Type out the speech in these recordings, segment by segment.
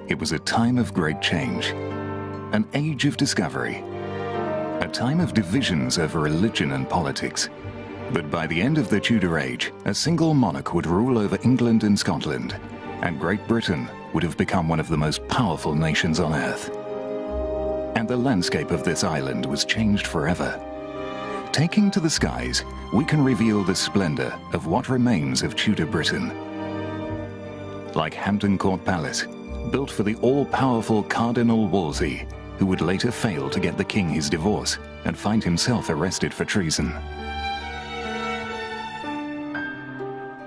It was a time of great change, an age of discovery, a time of divisions over religion and politics. But by the end of the Tudor age, a single monarch would rule over England and Scotland, and Great Britain would have become one of the most powerful nations on earth. And the landscape of this island was changed forever. Taking to the skies, we can reveal the splendor of what remains of Tudor Britain. Like Hampton Court Palace, built for the all-powerful Cardinal Wolsey, who would later fail to get the king his divorce and find himself arrested for treason.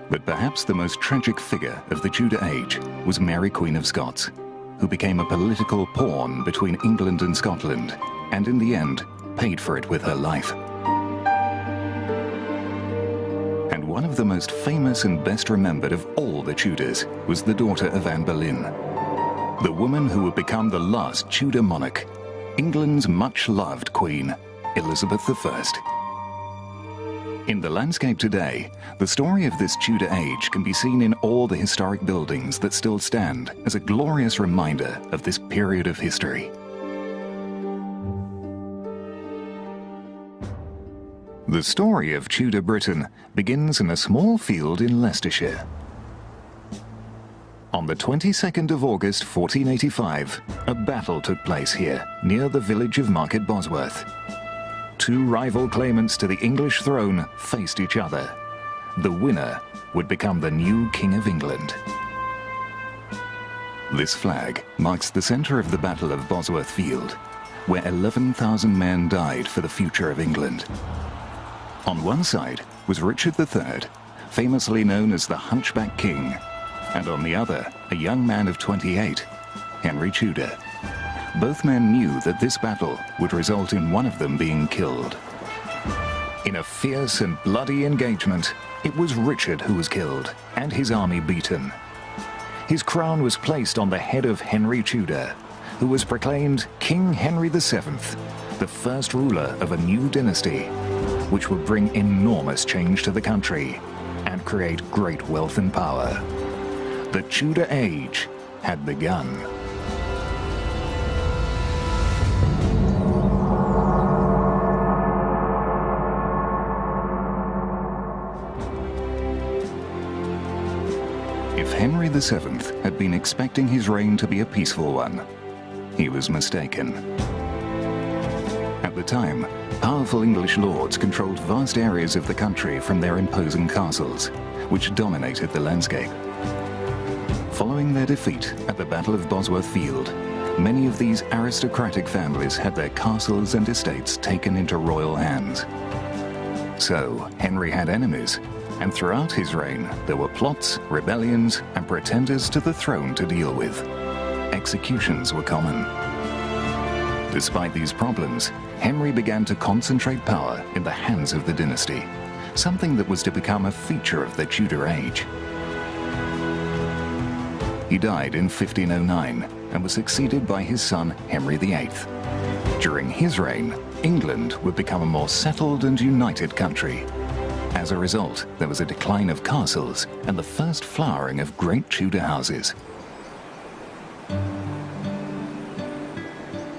But perhaps the most tragic figure of the Tudor age was Mary, Queen of Scots, who became a political pawn between England and Scotland, and in the end, paid for it with her life. And one of the most famous and best remembered of all the Tudors was the daughter of Anne Boleyn, the woman who would become the last Tudor monarch, England's much-loved Queen, Elizabeth I. In the landscape today, the story of this Tudor age can be seen in all the historic buildings that still stand as a glorious reminder of this period of history. The story of Tudor Britain begins in a small field in Leicestershire. On the 22nd of August 1485, a battle took place here, near the village of Market Bosworth. Two rival claimants to the English throne faced each other. The winner would become the new King of England. This flag marks the center of the Battle of Bosworth Field, where 11,000 men died for the future of England. On one side was Richard III, famously known as the Hunchback King, and on the other, a young man of 28, Henry Tudor. Both men knew that this battle would result in one of them being killed. In a fierce and bloody engagement, it was Richard who was killed, and his army beaten. His crown was placed on the head of Henry Tudor, who was proclaimed King Henry VII, the first ruler of a new dynasty, which would bring enormous change to the country and create great wealth and power. The Tudor age had begun. If Henry VII had been expecting his reign to be a peaceful one, he was mistaken. At the time, powerful English lords controlled vast areas of the country from their imposing castles, which dominated the landscape. Following their defeat at the Battle of Bosworth Field, many of these aristocratic families had their castles and estates taken into royal hands. So, Henry had enemies, and throughout his reign, there were plots, rebellions, and pretenders to the throne to deal with. Executions were common. Despite these problems, Henry began to concentrate power in the hands of the dynasty, something that was to become a feature of the Tudor age. He died in 1509 and was succeeded by his son Henry VIII. During his reign, England would become a more settled and united country. As a result, there was a decline of castles and the first flowering of great Tudor houses.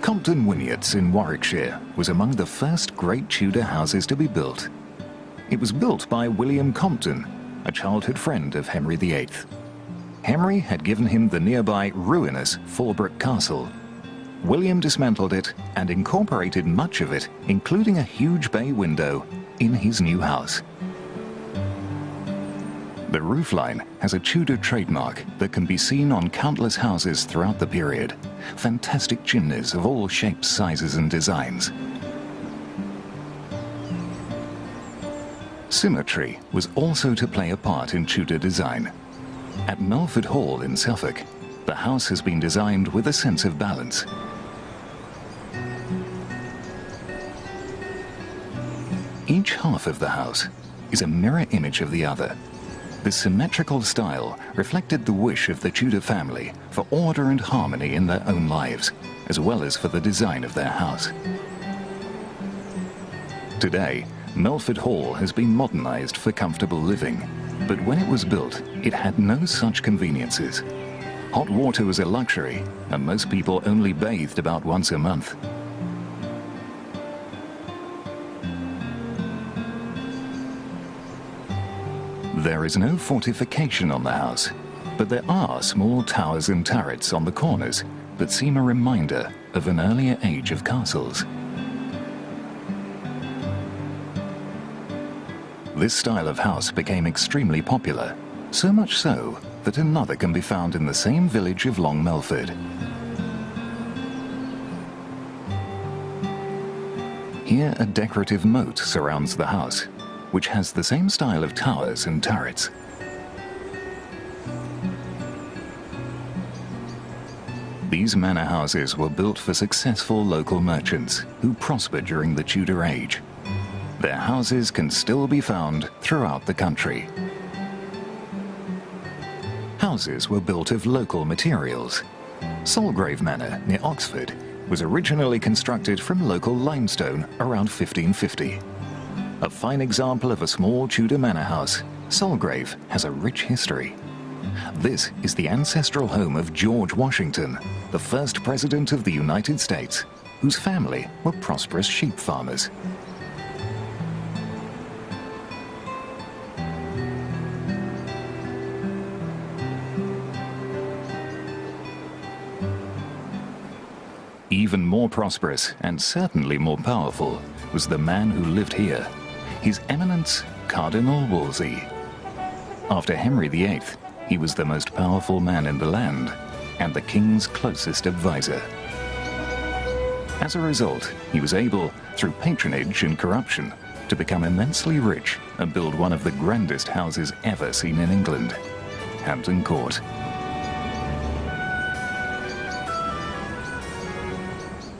Compton Wynyates in Warwickshire was among the first great Tudor houses to be built. It was built by William Compton, a childhood friend of Henry VIII. Henry had given him the nearby ruinous Fallbrook Castle. William dismantled it and incorporated much of it, including a huge bay window, in his new house. The roofline has a Tudor trademark that can be seen on countless houses throughout the period. Fantastic chimneys of all shapes, sizes, and designs. Symmetry was also to play a part in Tudor design. At Melford Hall in Suffolk, the house has been designed with a sense of balance. Each half of the house is a mirror image of the other. This symmetrical style reflected the wish of the Tudor family for order and harmony in their own lives, as well as for the design of their house. Today, Melford Hall has been modernized for comfortable living, but when it was built, it had no such conveniences. Hot water was a luxury, and most people only bathed about once a month. There is no fortification on the house, but there are small towers and turrets on the corners that seem a reminder of an earlier age of castles. This style of house became extremely popular, so much so that another can be found in the same village of Long Melford. Here a decorative moat surrounds the house, which has the same style of towers and turrets. These manor houses were built for successful local merchants who prospered during the Tudor age. Their houses can still be found throughout the country. Houses were built of local materials. Salgrave Manor, near Oxford, was originally constructed from local limestone around 1550. A fine example of a small Tudor manor house, Salgrave has a rich history. This is the ancestral home of George Washington, the first president of the United States, whose family were prosperous sheep farmers. Even more prosperous and certainly more powerful was the man who lived here, His Eminence Cardinal Wolsey. After Henry VIII, he was the most powerful man in the land and the king's closest advisor. As a result, he was able, through patronage and corruption, to become immensely rich and build one of the grandest houses ever seen in England, Hampton Court.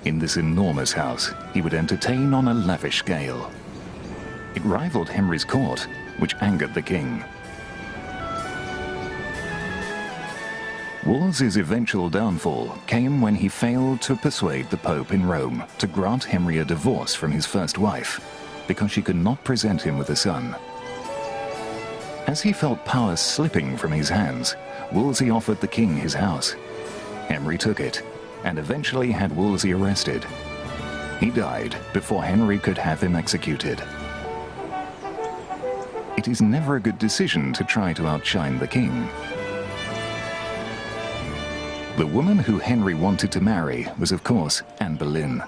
In this enormous house, he would entertain on a lavish scale. It rivaled Henry's court, which angered the king. Wolsey's eventual downfall came when he failed to persuade the Pope in Rome to grant Henry a divorce from his first wife, because she could not present him with a son. As he felt power slipping from his hands, Wolsey offered the king his house. Henry took it, and eventually had Wolsey arrested. He died before Henry could have him executed. It is never a good decision to try to outshine the king. The woman who Henry wanted to marry was, of course, Anne Boleyn.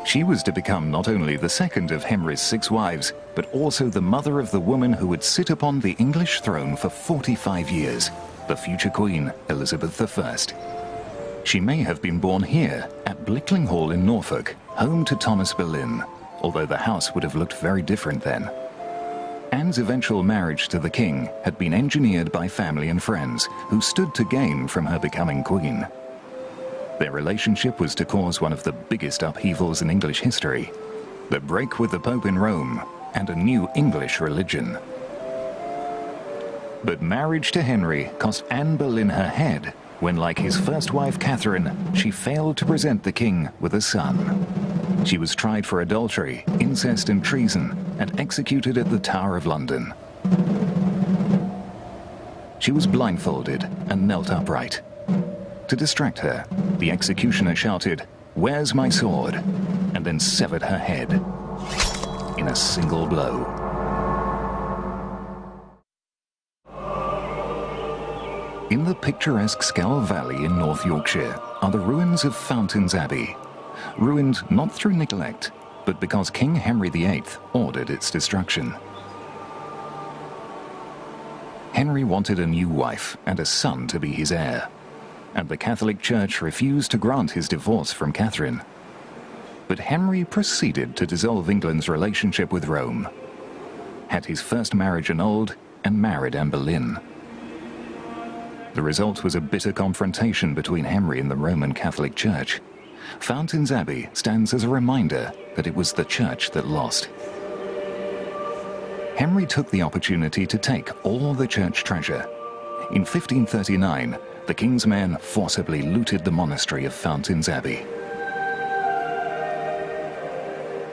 She was to become not only the second of Henry's 6 wives, but also the mother of the woman who would sit upon the English throne for 45 years, the future Queen Elizabeth I. She may have been born here, at Blickling Hall in Norfolk, home to Thomas Boleyn, although the house would have looked very different then. Anne's eventual marriage to the king had been engineered by family and friends who stood to gain from her becoming queen. Their relationship was to cause one of the biggest upheavals in English history, the break with the Pope in Rome and a new English religion. But marriage to Henry cost Anne Boleyn her head when, like his first wife Catherine, she failed to present the king with a son. She was tried for adultery, incest and treason, and executed at the Tower of London. She was blindfolded and knelt upright. To distract her, the executioner shouted, "Where's my sword?" and then severed her head in a single blow. In the picturesque Scawl Valley in North Yorkshire are the ruins of Fountains Abbey, ruined not through neglect, but because King Henry VIII ordered its destruction. Henry wanted a new wife and a son to be his heir, and the Catholic Church refused to grant his divorce from Catherine. But Henry proceeded to dissolve England's relationship with Rome, had his first marriage annulled, and married Anne Boleyn. The result was a bitter confrontation between Henry and the Roman Catholic Church. Fountains Abbey stands as a reminder that it was the church that lost. Henry took the opportunity to take all the church treasure. In 1539, the king's men forcibly looted the monastery of Fountains Abbey.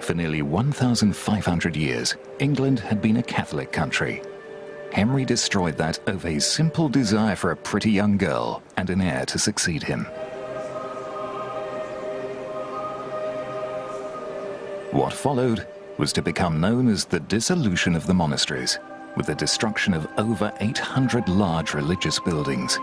For nearly 1,500 years, England had been a Catholic country. Henry destroyed that over his simple desire for a pretty young girl and an heir to succeed him. What followed was to become known as the dissolution of the monasteries, with the destruction of over 800 large religious buildings.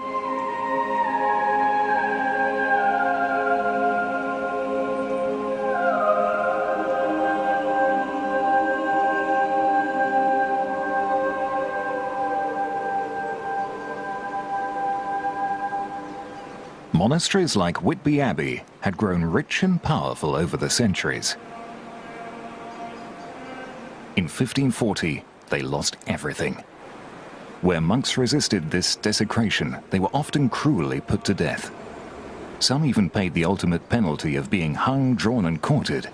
Monasteries like Whitby Abbey had grown rich and powerful over the centuries. In 1540, they lost everything. Where monks resisted this desecration, they were often cruelly put to death. Some even paid the ultimate penalty of being hung, drawn and quartered.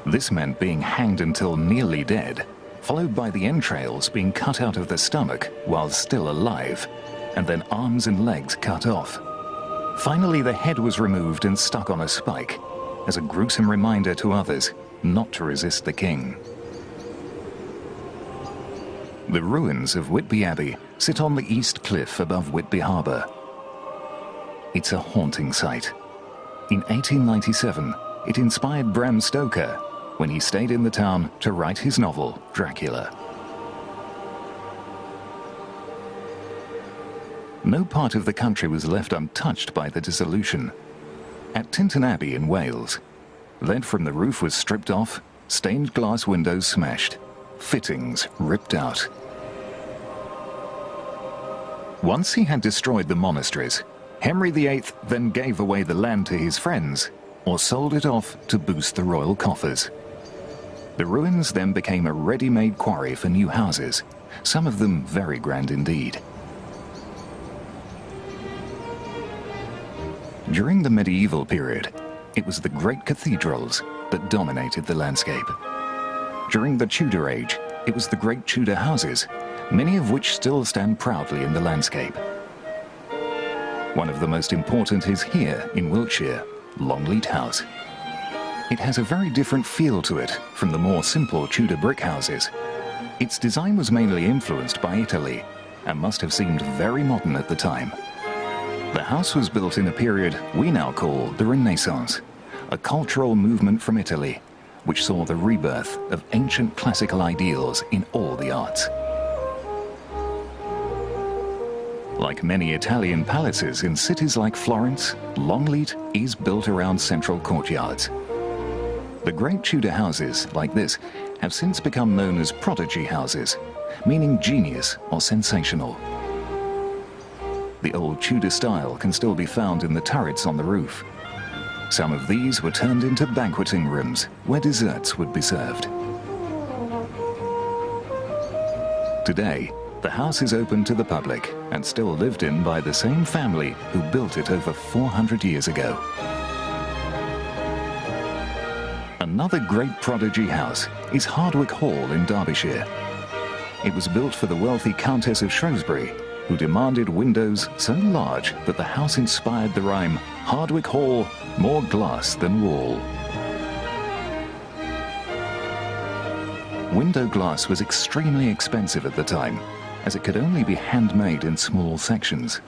This meant being hanged until nearly dead, followed by the entrails being cut out of the stomach while still alive, and then arms and legs cut off. Finally, the head was removed and stuck on a spike, as a gruesome reminder to others not to resist the king. The ruins of Whitby Abbey sit on the east cliff above Whitby Harbour. It's a haunting sight. In 1897, it inspired Bram Stoker when he stayed in the town to write his novel, Dracula. No part of the country was left untouched by the dissolution. At Tintern Abbey in Wales, lead from the roof was stripped off, stained glass windows smashed, fittings ripped out. Once he had destroyed the monasteries, Henry VIII then gave away the land to his friends or sold it off to boost the royal coffers. The ruins then became a ready-made quarry for new houses, some of them very grand indeed. During the medieval period, it was the great cathedrals that dominated the landscape. During the Tudor age, it was the great Tudor houses, many of which still stand proudly in the landscape. One of the most important is here in Wiltshire, Longleat House. It has a very different feel to it from the more simple Tudor brick houses. Its design was mainly influenced by Italy and must have seemed very modern at the time. The house was built in a period we now call the Renaissance, a cultural movement from Italy, which saw the rebirth of ancient classical ideals in all the arts. Like many Italian palaces in cities like Florence, Longleat is built around central courtyards. The great Tudor houses, like this, have since become known as prodigy houses, meaning genius or sensational. The old Tudor style can still be found in the turrets on the roof. Some of these were turned into banqueting rooms where desserts would be served. Today, the house is open to the public and still lived in by the same family who built it over 400 years ago. Another great prodigy house is Hardwicke Hall in Derbyshire. It was built for the wealthy Countess of Shrewsbury, who demanded windows so large that the house inspired the rhyme, "Hardwicke Hall, more glass than wall." Window glass was extremely expensive at the time, as it could only be handmade in small sections.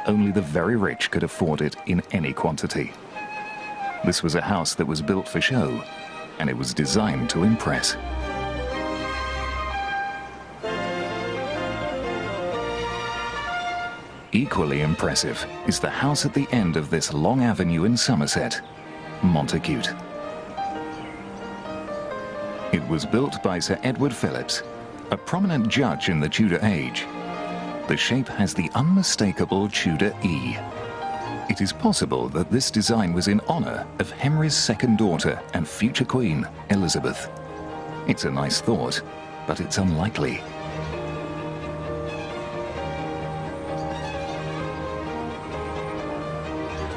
Only the very rich could afford it in any quantity. This was a house that was built for show, and it was designed to impress. Equally impressive is the house at the end of this long avenue in Somerset, Montacute. It was built by Sir Edward Phillips, a prominent judge in the Tudor age. The shape has the unmistakable Tudor E. It is possible that this design was in honor of Henry's second daughter and future queen, Elizabeth. It's a nice thought, but it's unlikely.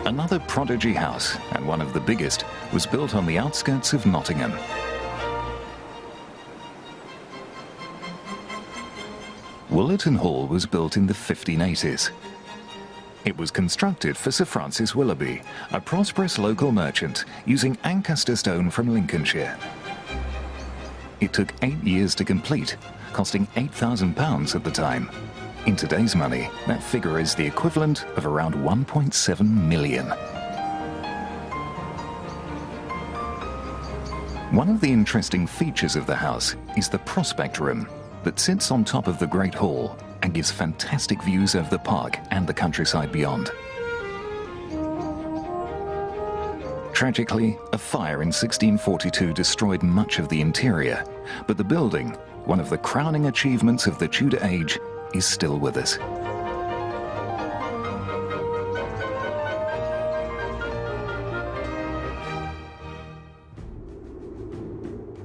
Another prodigy house, and one of the biggest, was built on the outskirts of Nottingham. Woolerton Hall was built in the 1580s. It was constructed for Sir Francis Willoughby, a prosperous local merchant, using Ancaster stone from Lincolnshire. It took 8 years to complete, costing £8,000 at the time. In today's money, that figure is the equivalent of around 1.7 million. One of the interesting features of the house is the prospect room that sits on top of the Great Hall and gives fantastic views of the park and the countryside beyond. Tragically, a fire in 1642 destroyed much of the interior, but the building, one of the crowning achievements of the Tudor age, is still with us.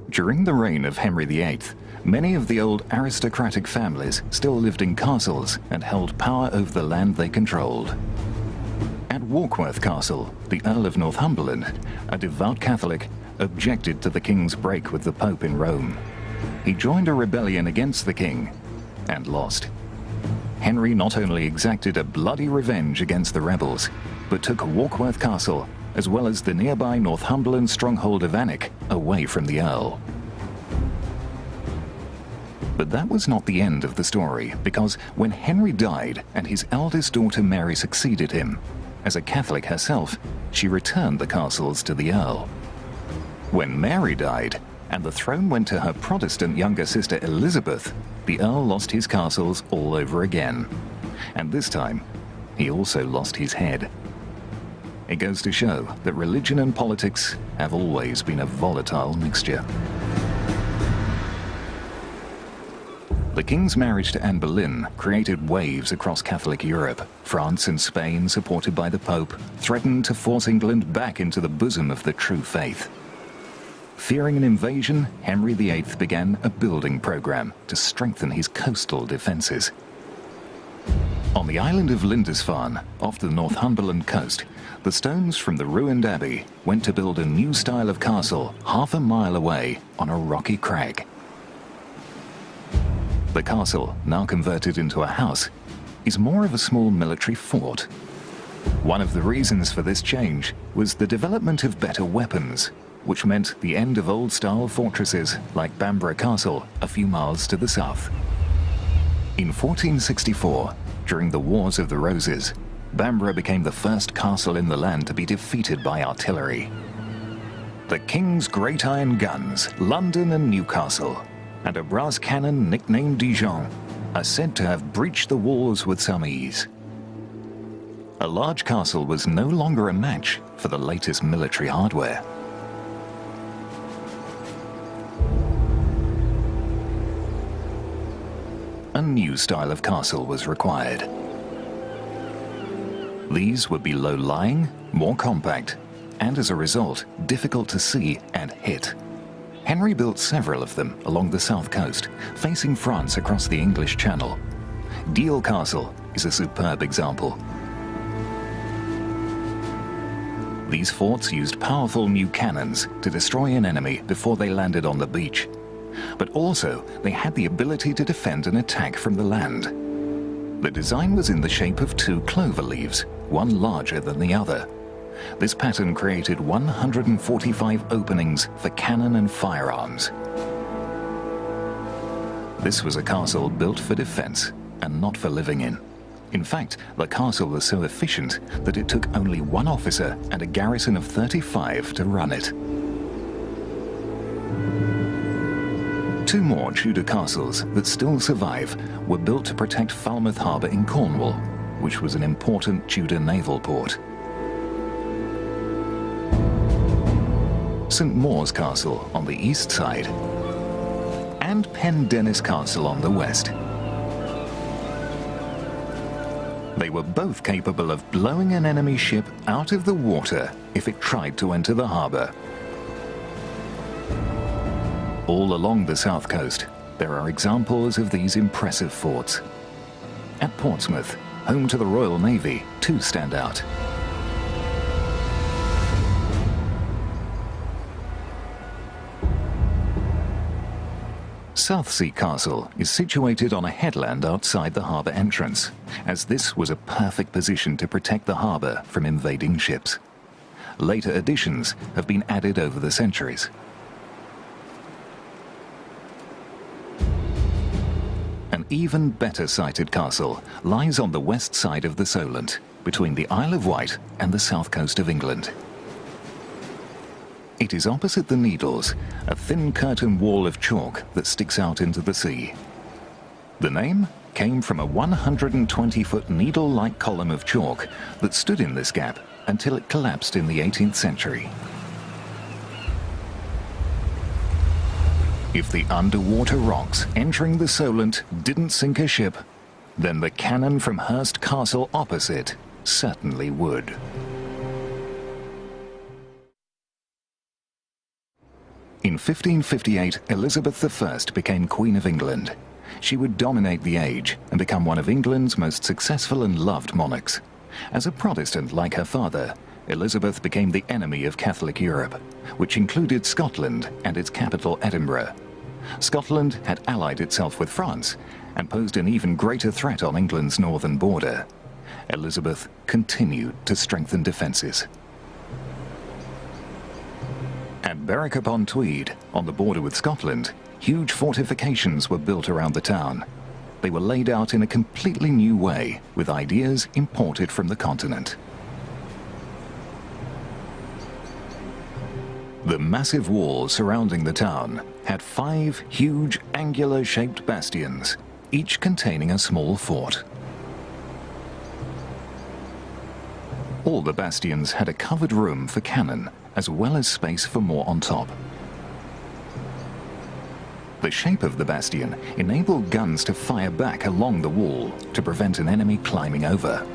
During the reign of Henry VIII, many of the old aristocratic families still lived in castles and held power over the land they controlled. At Warkworth Castle, the Earl of Northumberland, a devout Catholic, objected to the king's break with the Pope in Rome. He joined a rebellion against the king and lost. Henry not only exacted a bloody revenge against the rebels, but took Warkworth Castle, as well as the nearby Northumberland stronghold of Alnwick, away from the Earl. But that was not the end of the story, because when Henry died and his eldest daughter Mary succeeded him, as a Catholic herself, she returned the castles to the Earl. When Mary died, and the throne went to her Protestant younger sister Elizabeth, the Earl lost his castles all over again. And this time, he also lost his head. It goes to show that religion and politics have always been a volatile mixture. The king's marriage to Anne Boleyn created waves across Catholic Europe. France and Spain, supported by the Pope, threatened to force England back into the bosom of the true faith. Fearing an invasion, Henry VIII began a building program to strengthen his coastal defences. On the island of Lindisfarne, off the Northumberland coast, the stones from the ruined abbey went to build a new style of castle half a mile away on a rocky crag. The castle, now converted into a house, is more of a small military fort. One of the reasons for this change was the development of better weapons, which meant the end of old-style fortresses like Bamborough Castle a few miles to the south. In 1464, during the Wars of the Roses, Bamborough became the first castle in the land to be defeated by artillery. The King's Great Iron Guns, London and Newcastle, and a brass cannon nicknamed Dijon, are said to have breached the walls with some ease. A large castle was no longer a match for the latest military hardware. A new style of castle was required. These would be low-lying, more compact, and as a result, difficult to see and hit. Henry built several of them along the south coast, facing France across the English Channel. Deal Castle is a superb example. These forts used powerful new cannons to destroy an enemy before they landed on the beach. But also, they had the ability to defend an attack from the land. The design was in the shape of two clover leaves, one larger than the other. This pattern created 145 openings for cannon and firearms. This was a castle built for defense and not for living in. In fact, the castle was so efficient that it took only one officer and a garrison of 35 to run it. Two more Tudor castles that still survive were built to protect Falmouth Harbour in Cornwall, which was an important Tudor naval port. St Maur's Castle on the east side, and Pendennis Castle on the west. They were both capable of blowing an enemy ship out of the water if it tried to enter the harbour. All along the south coast, there are examples of these impressive forts. At Portsmouth, home to the Royal Navy, two stand out. Southsea Castle is situated on a headland outside the harbour entrance, as this was a perfect position to protect the harbour from invading ships. Later additions have been added over the centuries. even better sited castle lies on the west side of the Solent, between the Isle of Wight and the south coast of England. It is opposite the Needles, a thin curtain wall of chalk that sticks out into the sea. The name came from a 120-foot needle-like column of chalk that stood in this gap until it collapsed in the 18th century. If the underwater rocks entering the Solent didn't sink a ship, then the cannon from Hurst Castle opposite certainly would. In 1558, Elizabeth I became Queen of England. She would dominate the age and become one of England's most successful and loved monarchs. As a Protestant like her father, Elizabeth became the enemy of Catholic Europe, which included Scotland and its capital Edinburgh. Scotland had allied itself with France and posed an even greater threat on England's northern border. Elizabeth continued to strengthen defences. At Berwick-upon-Tweed, on the border with Scotland, huge fortifications were built around the town. They were laid out in a completely new way, with ideas imported from the continent. The massive walls surrounding the town had 5 huge angular-shaped bastions, each containing a small fort. All the bastions had a covered room for cannon, as well as space for more on top. The shape of the bastion enabled guns to fire back along the wall to prevent an enemy climbing over.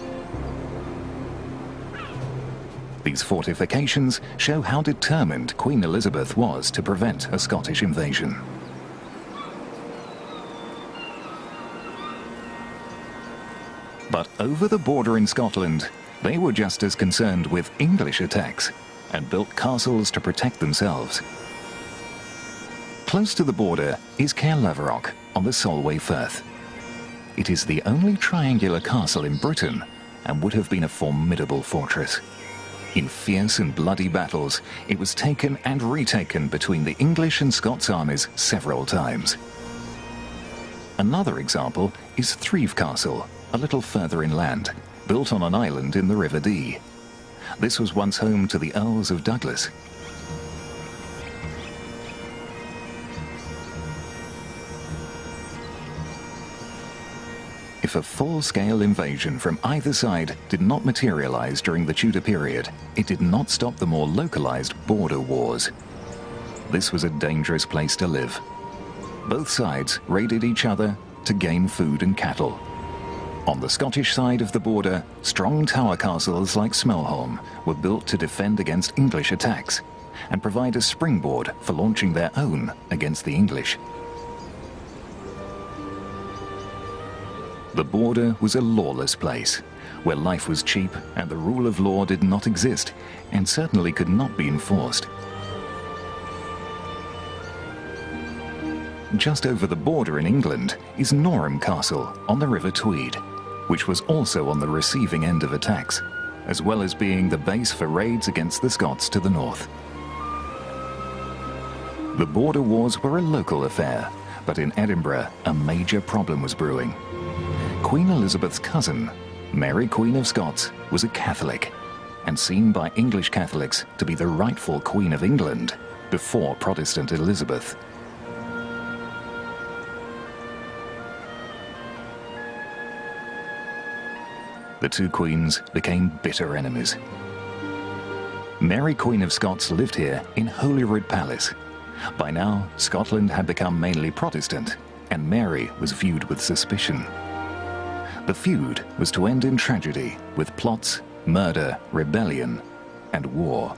These fortifications show how determined Queen Elizabeth was to prevent a Scottish invasion. But over the border in Scotland, they were just as concerned with English attacks and built castles to protect themselves. Close to the border is Caerlaverock on the Solway Firth. It is the only triangular castle in Britain and would have been a formidable fortress. In fierce and bloody battles, it was taken and retaken between the English and Scots armies several times. Another example is Threave Castle, a little further inland, built on an island in the River Dee. This was once home to the Earls of Douglas. If a full-scale invasion from either side did not materialize during the Tudor period, it did not stop the more localized border wars. This was a dangerous place to live. Both sides raided each other to gain food and cattle. On the Scottish side of the border, strong tower castles like Smelholm were built to defend against English attacks and provide a springboard for launching their own against the English. The border was a lawless place, where life was cheap and the rule of law did not exist, and certainly could not be enforced. Just over the border in England is Norham Castle on the River Tweed, which was also on the receiving end of attacks, as well as being the base for raids against the Scots to the north. The border wars were a local affair, but in Edinburgh a major problem was brewing. Queen Elizabeth's cousin, Mary Queen of Scots, was a Catholic and seen by English Catholics to be the rightful Queen of England before Protestant Elizabeth. The two queens became bitter enemies. Mary Queen of Scots lived here in Holyrood Palace. By now, Scotland had become mainly Protestant, and Mary was viewed with suspicion. The feud was to end in tragedy, with plots, murder, rebellion, and war.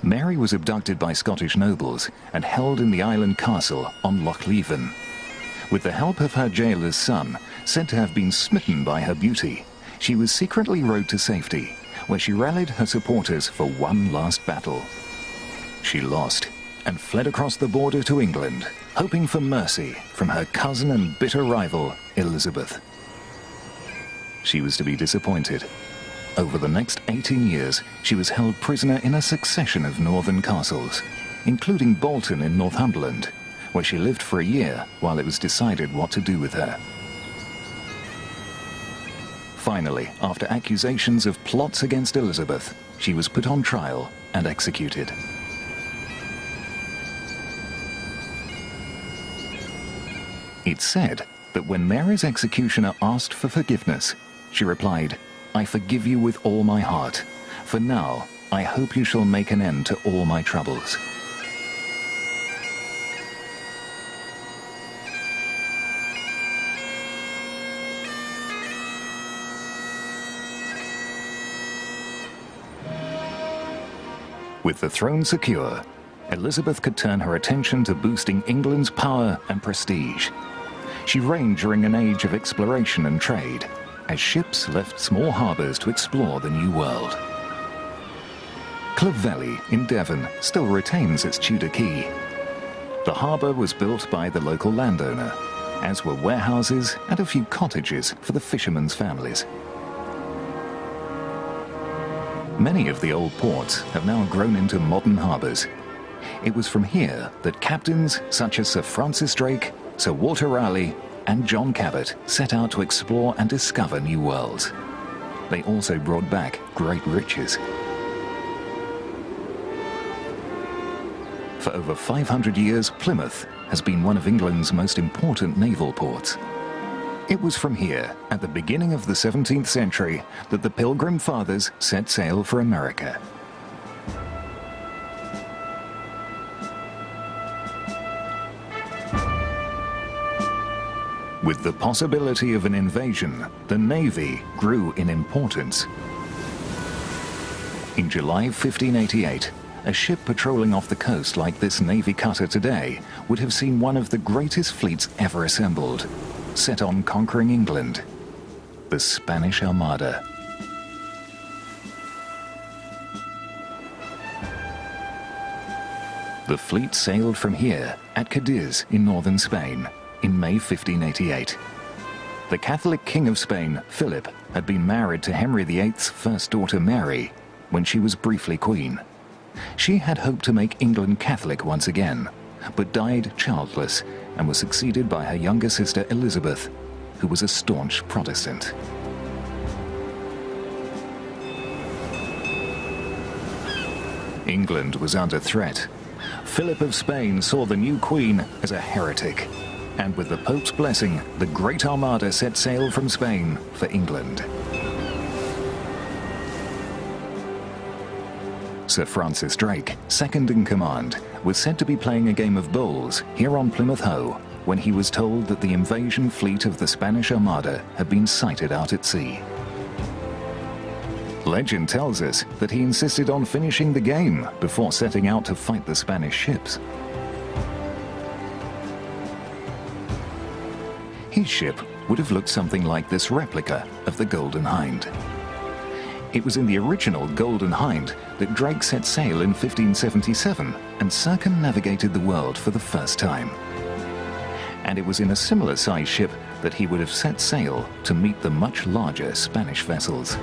Mary was abducted by Scottish nobles and held in the island castle on Loch Leven. With the help of her jailer's son, said to have been smitten by her beauty, she was secretly rowed to safety, where she rallied her supporters for one last battle. She lost and fled across the border to England, hoping for mercy from her cousin and bitter rival, Elizabeth. She was to be disappointed. Over the next 18 years, she was held prisoner in a succession of northern castles, including Bolton in Northumberland, where she lived for a year while it was decided what to do with her. Finally, after accusations of plots against Elizabeth, she was put on trial and executed. It's said that when Mary's executioner asked for forgiveness, she replied, "I forgive you with all my heart. For now, I hope you shall make an end to all my troubles." With the throne secure, Elizabeth could turn her attention to boosting England's power and prestige. She reigned during an age of exploration and trade, as ships left small harbours to explore the New World. Clovelly in Devon still retains its Tudor quay. The harbour was built by the local landowner, as were warehouses and a few cottages for the fishermen's families. Many of the old ports have now grown into modern harbours. It was from here that captains such as Sir Francis Drake, Sir Walter Raleigh and John Cabot set out to explore and discover new worlds. They also brought back great riches. For over 500 years, Plymouth has been one of England's most important naval ports. It was from here, at the beginning of the 17th century, that the Pilgrim Fathers set sail for America. With the possibility of an invasion, the Navy grew in importance. In July 1588, a ship patrolling off the coast like this Navy cutter today would have seen one of the greatest fleets ever assembled, set on conquering England, the Spanish Armada. The fleet sailed from here at Cadiz in northern Spain in May 1588. The Catholic King of Spain, Philip, had been married to Henry VIII's first daughter Mary when she was briefly queen. She had hoped to make England Catholic once again, but died childless and was succeeded by her younger sister Elizabeth, who was a staunch Protestant. England was under threat. Philip of Spain saw the new queen as a heretic, and with the Pope's blessing, the Great Armada set sail from Spain for England. Sir Francis Drake, second in command, was said to be playing a game of bowls here on Plymouth Hoe when he was told that the invasion fleet of the Spanish Armada had been sighted out at sea. Legend tells us that he insisted on finishing the game before setting out to fight the Spanish ships. His ship would have looked something like this replica of the Golden Hind. It was in the original Golden Hind that Drake set sail in 1577 and circumnavigated the world for the first time. And it was in a similar sized ship that he would have set sail to meet the much larger Spanish vessels.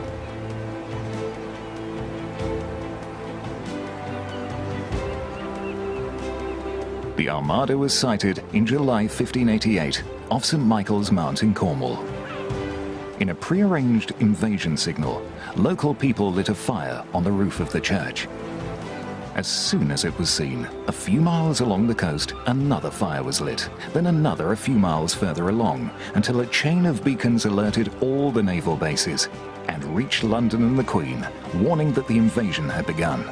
The Armada was sighted in July 1588 off St. Michael's Mount in Cornwall. In a pre-arranged invasion signal, local people lit a fire on the roof of the church. As soon as it was seen, a few miles along the coast, another fire was lit, then another a few miles further along, until a chain of beacons alerted all the naval bases and reached London and the Queen, warning that the invasion had begun.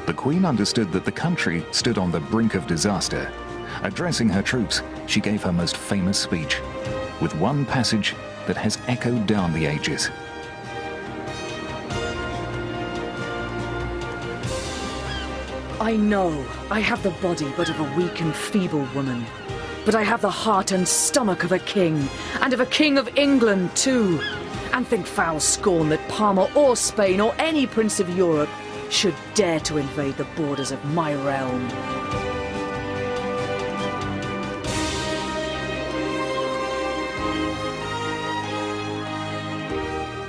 The Queen understood that the country stood on the brink of disaster. Addressing her troops, she gave her most famous speech, with one passage that has echoed down the ages. I know I have the body but of a weak and feeble woman, but I have the heart and stomach of a king, and of a king of England too, and think foul scorn that Parma or Spain or any prince of Europe should dare to invade the borders of my realm.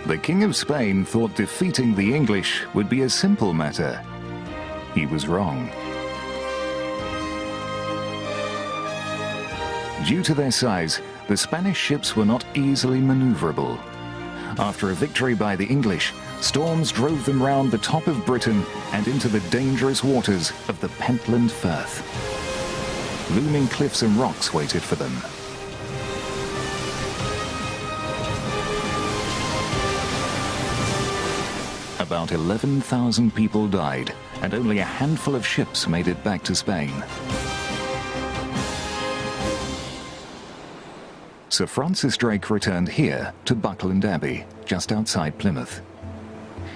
The King of Spain thought defeating the English would be a simple matter. He was wrong. Due to their size, the Spanish ships were not easily maneuverable. After a victory by the English, storms drove them round the top of Britain and into the dangerous waters of the Pentland Firth. Looming cliffs and rocks waited for them. About 11,000 people died, and only a handful of ships made it back to Spain. Sir Francis Drake returned here to Buckland Abbey, just outside Plymouth.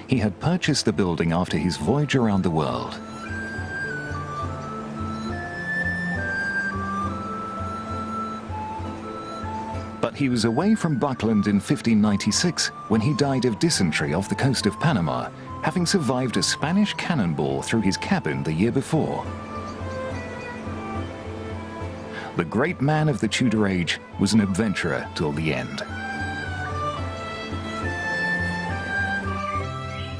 He had purchased the building after his voyage around the world. But he was away from Buckland in 1596 when he died of dysentery off the coast of Panama, having survived a Spanish cannonball through his cabin the year before. The great man of the Tudor age was an adventurer till the end.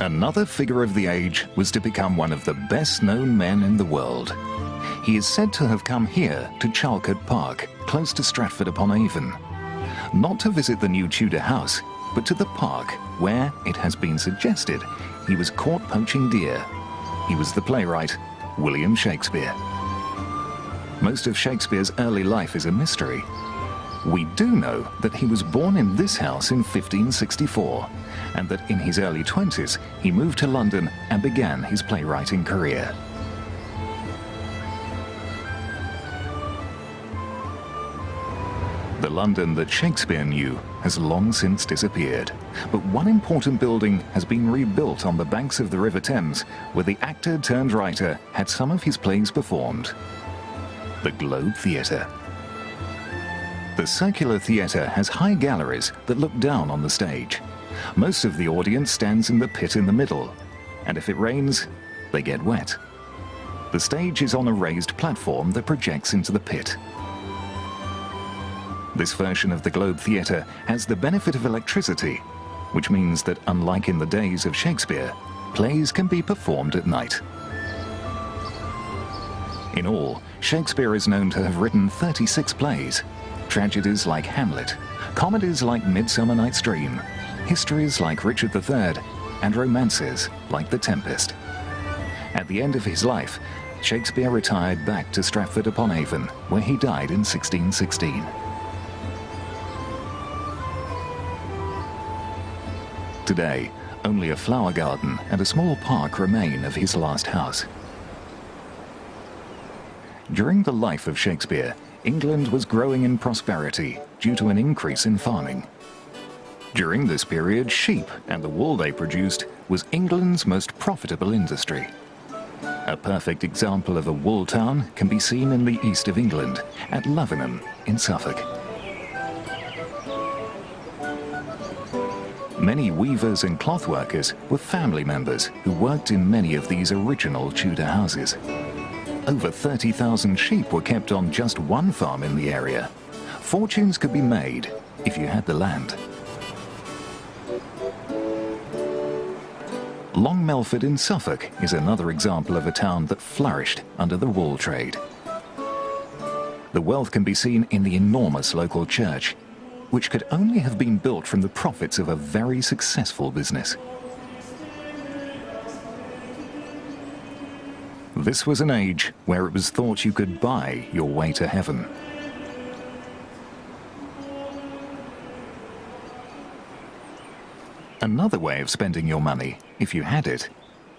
Another figure of the age was to become one of the best-known men in the world. He is said to have come here to Charlcote Park, close to Stratford-upon-Avon. Not to visit the new Tudor house, but to the park where, it has been suggested, he was caught poaching deer. He was the playwright William Shakespeare. Most of Shakespeare's early life is a mystery. We do know that he was born in this house in 1564, and that in his early 20s he moved to London and began his playwriting career. The London that Shakespeare knew has long since disappeared, but one important building has been rebuilt on the banks of the River Thames, where the actor-turned-writer had some of his plays performed. The Globe Theatre. The circular theatre has high galleries that look down on the stage. Most of the audience stands in the pit in the middle, and if it rains, they get wet. The stage is on a raised platform that projects into the pit. This version of the Globe Theatre has the benefit of electricity, which means that unlike in the days of Shakespeare, plays can be performed at night. In all, Shakespeare is known to have written 36 plays, tragedies like Hamlet, comedies like Midsummer Night's Dream, histories like Richard III, and romances like The Tempest. At the end of his life, Shakespeare retired back to Stratford-upon-Avon, where he died in 1616. Today, only a flower garden and a small park remain of his last house. During the life of Shakespeare, England was growing in prosperity due to an increase in farming. During this period, sheep and the wool they produced was England's most profitable industry. A perfect example of a wool town can be seen in the east of England, at Levenham in Suffolk. Many weavers and cloth workers were family members who worked in many of these original Tudor houses. Over 30,000 sheep were kept on just one farm in the area. Fortunes could be made if you had the land. Long Melford in Suffolk is another example of a town that flourished under the wool trade. The wealth can be seen in the enormous local church, which could only have been built from the profits of a very successful business. This was an age where it was thought you could buy your way to heaven. Another way of spending your money, if you had it,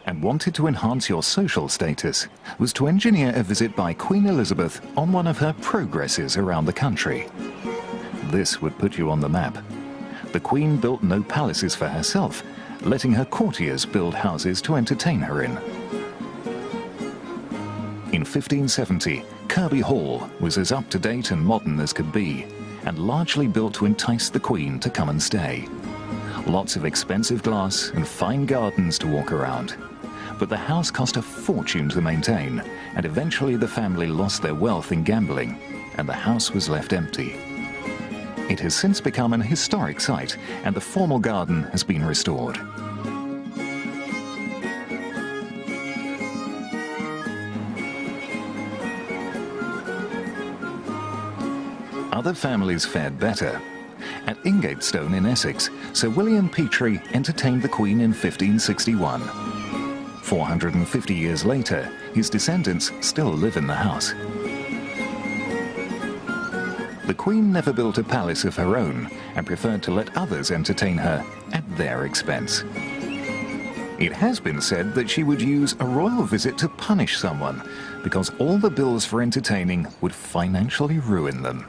and wanted to enhance your social status, was to engineer a visit by Queen Elizabeth on one of her progresses around the country. This would put you on the map. The Queen built no palaces for herself, letting her courtiers build houses to entertain her in. In 1570, Kirby Hall was as up-to-date and modern as could be, and largely built to entice the Queen to come and stay. Lots of expensive glass and fine gardens to walk around. But the house cost a fortune to maintain, and eventually the family lost their wealth in gambling, and the house was left empty. It has since become an historic site, and the formal garden has been restored. Other families fared better. At Ingatestone in Essex, Sir William Petre entertained the Queen in 1561. 450 years later, his descendants still live in the house. The Queen never built a palace of her own and preferred to let others entertain her at their expense. It has been said that she would use a royal visit to punish someone because all the bills for entertaining would financially ruin them.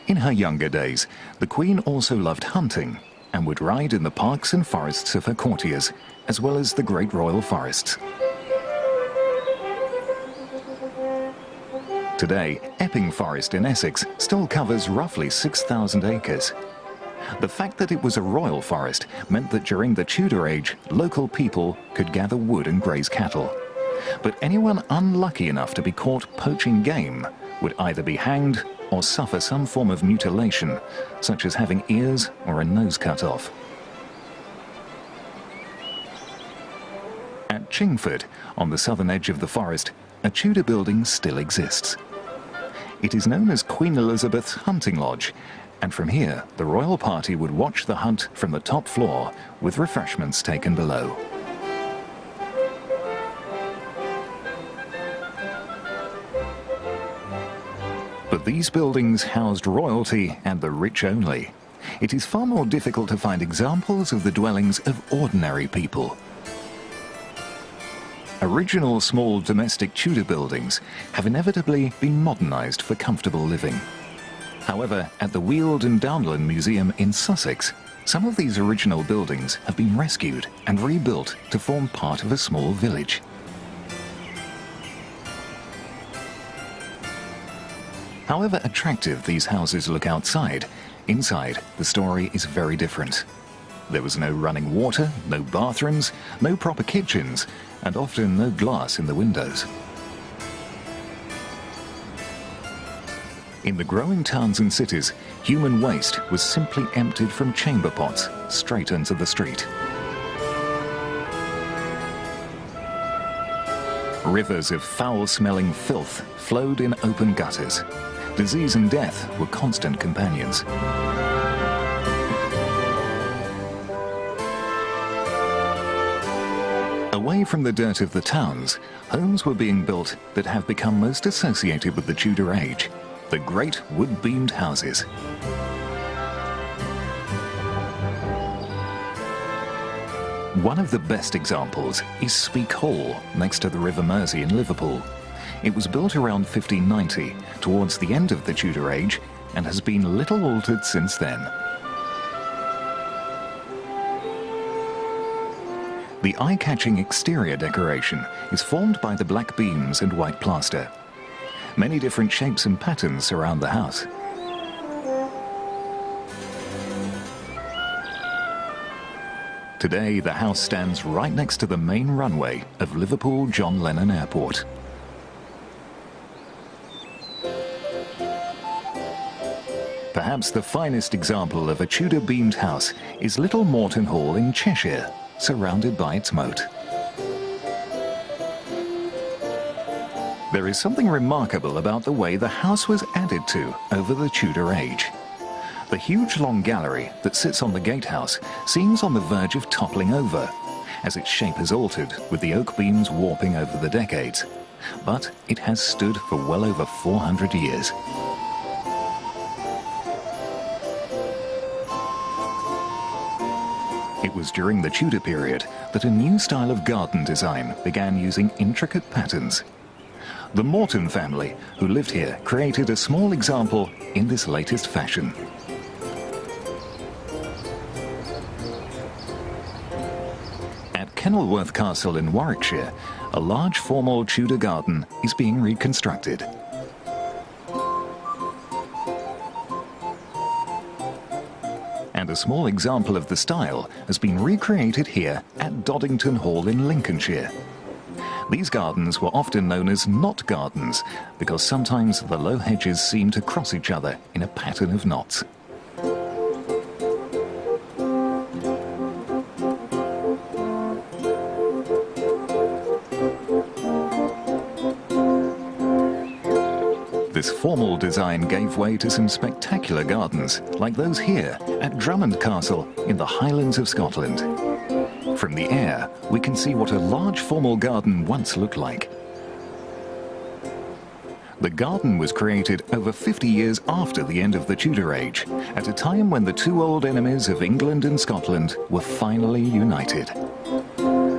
In her younger days, the Queen also loved hunting and would ride in the parks and forests of her courtiers, as well as the great royal forests. Today, Epping Forest in Essex still covers roughly 6,000 acres. The fact that it was a royal forest meant that during the Tudor age, local people could gather wood and graze cattle. But anyone unlucky enough to be caught poaching game would either be hanged or suffer some form of mutilation, such as having ears or a nose cut off. At Chingford, on the southern edge of the forest, a Tudor building still exists. It is known as Queen Elizabeth's Hunting Lodge, and from here the royal party would watch the hunt from the top floor, with refreshments taken below. But these buildings housed royalty and the rich only. It is far more difficult to find examples of the dwellings of ordinary people. Original small domestic Tudor buildings have inevitably been modernised for comfortable living. However, at the Weald and Downland Museum in Sussex, some of these original buildings have been rescued and rebuilt to form part of a small village. However attractive these houses look outside, inside the story is very different. There was no running water, no bathrooms, no proper kitchens, and often no glass in the windows. In the growing towns and cities, human waste was simply emptied from chamber pots straight into the street. Rivers of foul-smelling filth flowed in open gutters. Disease and death were constant companions. Away from the dirt of the towns, homes were being built that have become most associated with the Tudor age, the great wood-beamed houses. One of the best examples is Speke Hall, next to the River Mersey in Liverpool. It was built around 1590, towards the end of the Tudor age, and has been little altered since then. The eye-catching exterior decoration is formed by the black beams and white plaster. Many different shapes and patterns surround the house. Today, the house stands right next to the main runway of Liverpool John Lennon Airport. Perhaps the finest example of a Tudor-beamed house is Little Morton Hall in Cheshire, surrounded by its moat. There is something remarkable about the way the house was added to over the Tudor age. The huge long gallery that sits on the gatehouse seems on the verge of toppling over, as its shape has altered with the oak beams warping over the decades. But it has stood for well over 400 years. It was during the Tudor period that a new style of garden design began using intricate patterns. The Morton family, who lived here, created a small example in this latest fashion. At Kenilworth Castle in Warwickshire, a large formal Tudor garden is being reconstructed. And a small example of the style has been recreated here at Doddington Hall in Lincolnshire. These gardens were often known as knot gardens because sometimes the low hedges seemed to cross each other in a pattern of knots. This formal design gave way to some spectacular gardens, like those here at Drummond Castle in the Highlands of Scotland. From the air, we can see what a large formal garden once looked like. The garden was created over 50 years after the end of the Tudor age, at a time when the two old enemies of England and Scotland were finally united.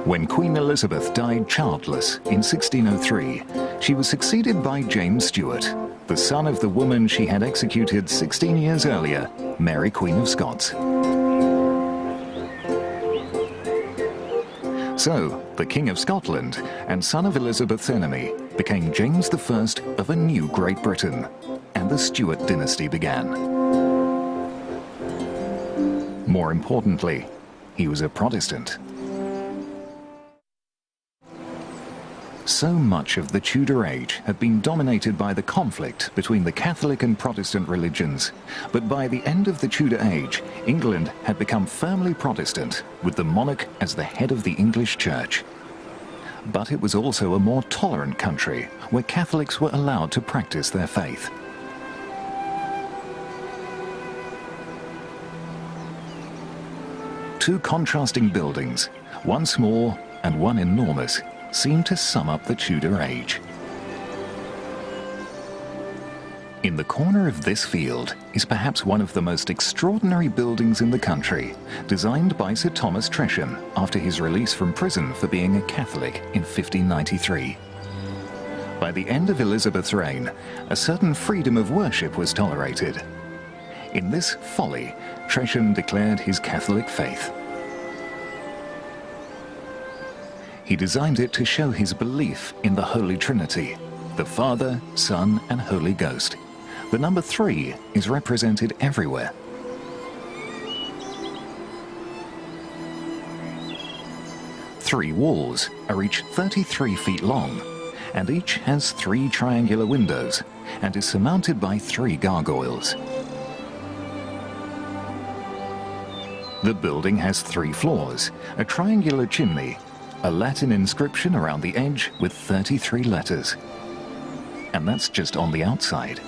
When Queen Elizabeth died childless in 1603, she was succeeded by James Stuart, the son of the woman she had executed 16 years earlier, Mary Queen of Scots. So, the King of Scotland and son of Elizabeth's enemy became James I of a new Great Britain, and the Stuart dynasty began. More importantly, he was a Protestant. So much of the Tudor age had been dominated by the conflict between the Catholic and Protestant religions, but by the end of the Tudor age, England had become firmly Protestant, with the monarch as the head of the English Church. But it was also a more tolerant country, where Catholics were allowed to practice their faith. Two contrasting buildings, one small and one enormous, seem to sum up the Tudor age. In the corner of this field is perhaps one of the most extraordinary buildings in the country, designed by Sir Thomas Tresham after his release from prison for being a Catholic in 1593. By the end of Elizabeth's reign, a certain freedom of worship was tolerated. In this folly, Tresham declared his Catholic faith. He designed it to show his belief in the Holy Trinity, the Father, Son, and Holy Ghost. The number 3 is represented everywhere. Three walls are each 33 feet long, and each has 3 triangular windows, and is surmounted by 3 gargoyles. The building has 3 floors, a triangular chimney, a Latin inscription around the edge with 33 letters. And that's just on the outside.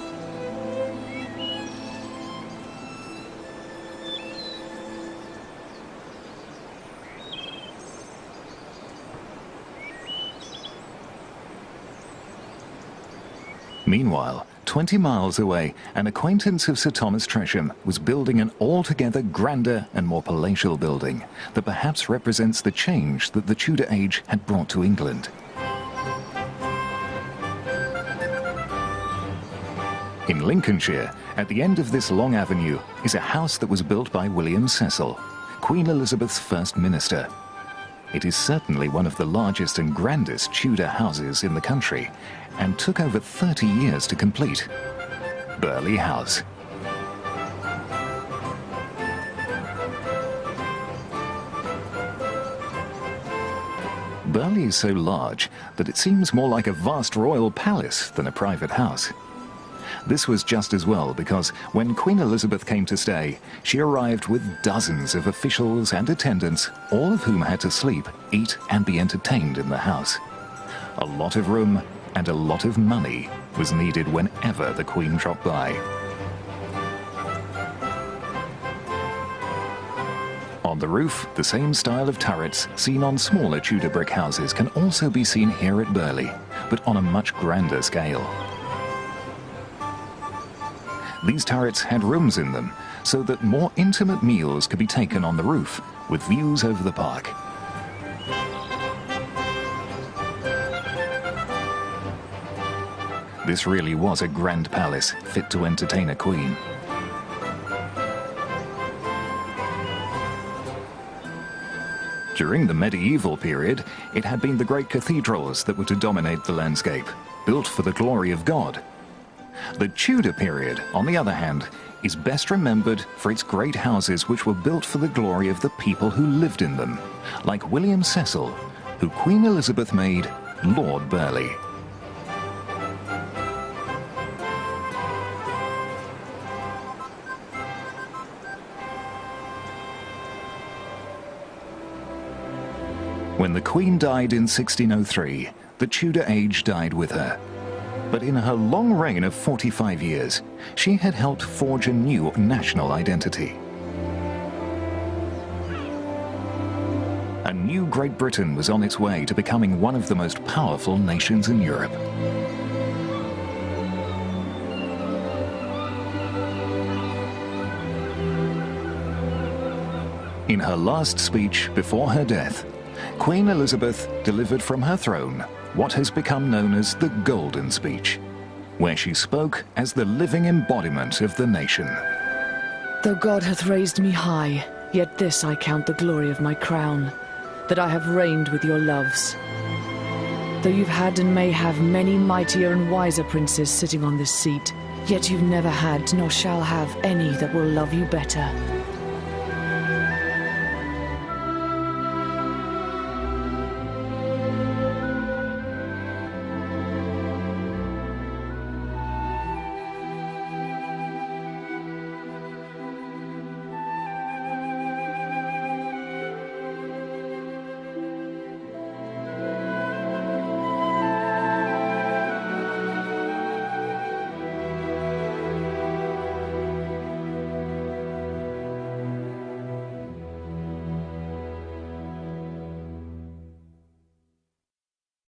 Meanwhile, 20 miles away, an acquaintance of Sir Thomas Tresham was building an altogether grander and more palatial building that perhaps represents the change that the Tudor age had brought to England. In Lincolnshire, at the end of this long avenue, is a house that was built by William Cecil, Queen Elizabeth's first minister. It is certainly one of the largest and grandest Tudor houses in the country, and took over 30 years to complete. Burghley House. Burghley is so large that it seems more like a vast royal palace than a private house. This was just as well because when Queen Elizabeth came to stay, she arrived with dozens of officials and attendants, all of whom had to sleep, eat and be entertained in the house. A lot of room and a lot of money was needed whenever the Queen dropped by. On the roof, the same style of turrets seen on smaller Tudor brick houses can also be seen here at Burghley, but on a much grander scale. These turrets had rooms in them, so that more intimate meals could be taken on the roof, with views over the park. This really was a grand palace, fit to entertain a queen. During the medieval period, it had been the great cathedrals that were to dominate the landscape, built for the glory of God. The Tudor period, on the other hand, is best remembered for its great houses which were built for the glory of the people who lived in them, like William Cecil, who Queen Elizabeth made Lord Burghley. When the Queen died in 1603, the Tudor age died with her. But in her long reign of 45 years, she had helped forge a new national identity. A new Great Britain was on its way to becoming one of the most powerful nations in Europe. In her last speech before her death, Queen Elizabeth delivered from her throne what has become known as the Golden Speech, where she spoke as the living embodiment of the nation. Though God hath raised me high, yet this I count the glory of my crown, that I have reigned with your loves. Though you've had and may have many mightier and wiser princes sitting on this seat, yet you've never had nor shall have any that will love you better.